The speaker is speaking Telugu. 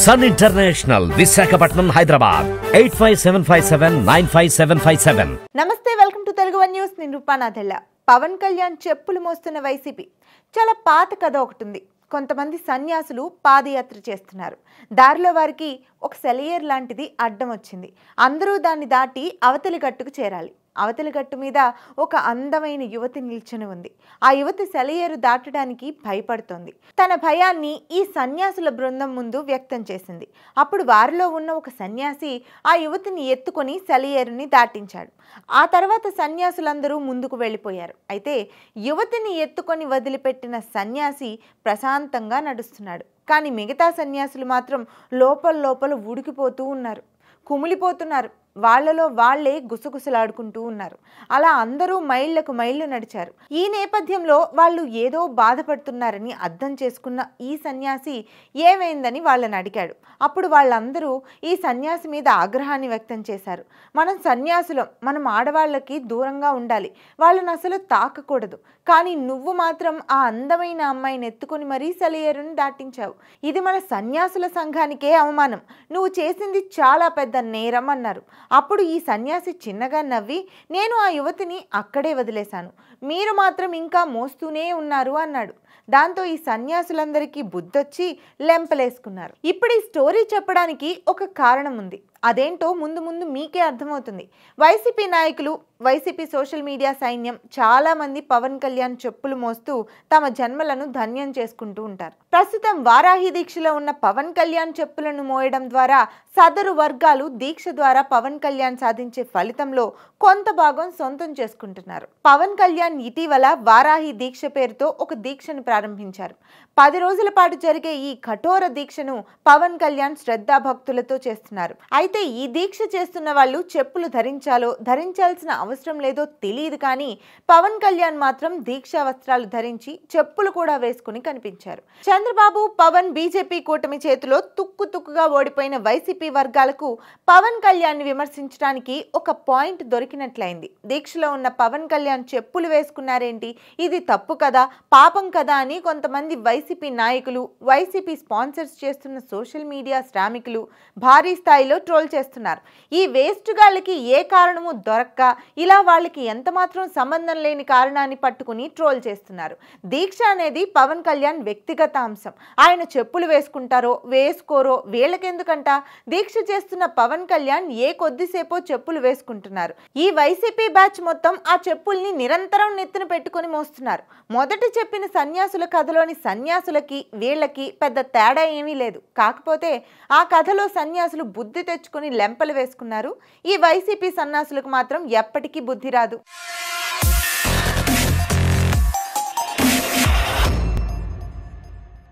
Sun international Visakhapatnam Hyderabad 8575795757. నమస్తే, welcome to Telugu one news. నేను రూపానాథెల్ల. పవన్ కళ్యాణ్ చెప్పులు మోస్తున్న వైసీపీ చాలా పాత కథ ఒకటి ఉంది. కొంతమంది సన్యాసులు పాదయాత్ర చేస్తున్నారు. దారిలో వారికి ఒక సెలయేరు లాంటిది అడ్డం వచ్చింది. అందరూ దాన్ని దాటి అవతలి గట్టుకు చేరాలి. అవతలి గట్టు మీద ఒక అందమైన యువతి నిల్చుని ఉంది. ఆ యువతి సెలయేరు దాటడానికి భయపడుతోంది. తన భయాన్ని ఈ సన్యాసుల బృందం ముందు వ్యక్తం చేసింది. అప్పుడు వారిలో ఉన్న ఒక సన్యాసి ఆ యువతిని ఎత్తుకొని సెలయేరుని దాటించాడు. ఆ తర్వాత సన్యాసులందరూ ముందుకు వెళ్ళిపోయారు. అయితే యువతిని ఎత్తుకొని వదిలిపెట్టిన సన్యాసి ప్రశాంతంగా నడుస్తున్నాడు. కానీ మిగతా సన్యాసులు మాత్రం లోపల ఉడికిపోతూ ఉన్నారు, కుమిలిపోతున్నారు. వాళ్లలో వాళ్లే గుసగుసలాడుకుంటూ ఉన్నారు. అలా అందరూ మైళ్లకు మైళ్లు నడిచారు. ఈ నేపథ్యంలో వాళ్ళు ఏదో బాధపడుతున్నారని అర్థం చేసుకున్న ఈ సన్యాసి ఏమైందని వాళ్ళని అడిగాడు. అప్పుడు వాళ్ళందరూ ఈ సన్యాసి మీద ఆగ్రహాన్ని వ్యక్తం చేశారు. మనం సన్యాసులం, మనం ఆడవాళ్ళకి దూరంగా ఉండాలి, వాళ్ళని అసలు తాకకూడదు. కానీ నువ్వు మాత్రం ఆ అందమైన అమ్మాయిని ఎత్తుకుని మరీ సెలయేరుని దాటించావు. ఇది మన సన్యాసుల సంఘానికే అవమానం. నువ్వు చేసింది చాలా పెద్ద నేరం అన్నారు. అప్పుడు ఈ సన్యాసి చిన్నగా నవ్వి, నేను ఆ యువతిని అక్కడే వదిలేశాను, మీరు మాత్రం ఇంకా మోస్తూనే ఉన్నారు అన్నాడు. దాంతో ఈ సన్యాసులందరికీ బుద్ధొచ్చి లెంపలేసుకున్నారు. ఇప్పుడు ఈ స్టోరీ చెప్పడానికి ఒక కారణం ఉంది. అదేంటో ముందు ముందు మీకే అర్థమవుతుంది. వైసీపీ నాయకులు, వైసీపీ సోషల్ మీడియా సైన్యం చాలా మంది పవన్ కళ్యాణ్ చెప్పులు మోస్తూ తమ జన్మలను ధన్యం చేసుకుంటూ ఉంటారు. ప్రస్తుతం వారాహి దీక్షలో ఉన్న పవన్ కళ్యాణ్ చెప్పులను మోయడం ద్వారా సదరు వర్గాలు దీక్ష ద్వారా పవన్ కళ్యాణ్ సాధించే ఫలితంలో కొంత భాగం సొంతం చేసుకుంటున్నారు. పవన్ కళ్యాణ్ ఇటీవల వారాహి దీక్ష పేరుతో ఒక దీక్షను ప్రారంభించారు. 10 రోజుల పాటు జరిగే ఈ కఠోర దీక్షను పవన్ కళ్యాణ్ శ్రద్ధాభక్తులతో చేస్తున్నారు. అయితే ఈ దీక్ష చేస్తున్న వాళ్ళు చెప్పులు ధరించాల్సిన అవసరం లేదో తెలియదు. కానీ పవన్ కళ్యాణ్ మాత్రం దీక్షా వస్త్రాలు ధరించి చెప్పులు కూడా వేసుకుని కనిపించారు. చంద్రబాబు, పవన్, బీజేపీ కూటమి చేతిలో తుక్కుగా ఓడిపోయిన వైసీపీ వర్గాలకు పవన్ కళ్యాణ్ ని విమర్శించడానికి ఒక పాయింట్ దొరికినట్లయింది. దీక్షలో ఉన్న పవన్ కళ్యాణ్ చెప్పులు వేసుకున్నారేంటి, ఇది తప్పు కదా, పాపం కదా అని కొంతమంది వైసీపీ నాయకులు, వైసీపీ స్పాన్సర్స్ చేస్తున్న సోషల్ మీడియా శ్రామికులు భారీ స్థాయిలో ట్రోల్ చేస్తున్నారు. ఈ వేస్ట్ గాళ్ళకి ఏ కారణము దొరక్క ఇలా వాళ్ళకి ఎంత మాత్రం సంబంధం లేని కారణాన్ని పట్టుకుని ట్రోల్ చేస్తున్నారు. దీక్ష అనేది పవన్ కళ్యాణ్ వ్యక్తిగత అంశం. ఆయన చెప్పులు వేసుకుంటారో వేసుకోరో వీళ్ళకెందుకంట. దీక్ష చేస్తున్న పవన్ కళ్యాణ్ ఏ కొద్దిసేపో చెప్పులు వేసుకుంటున్నారు. ఈ వైసీపీ బ్యాచ్ మొత్తం ఆ చెప్పుల్ని నిరంతరం నెత్తిన పెట్టుకుని మోస్తున్నారు. మొదట చెప్పిన సన్యాసుల కథలోని సన్యాసులకి వీళ్ళకి పెద్ద తేడా ఏమీ లేదు. కాకపోతే ఆ కథలో సన్యాసులు బుద్ధి తెచ్చుకుని లెంపలు వేసుకున్నారు. ఈ వైసీపీ సన్యాసులకు మాత్రం ఎప్పటికీ బుద్ధి రాదు.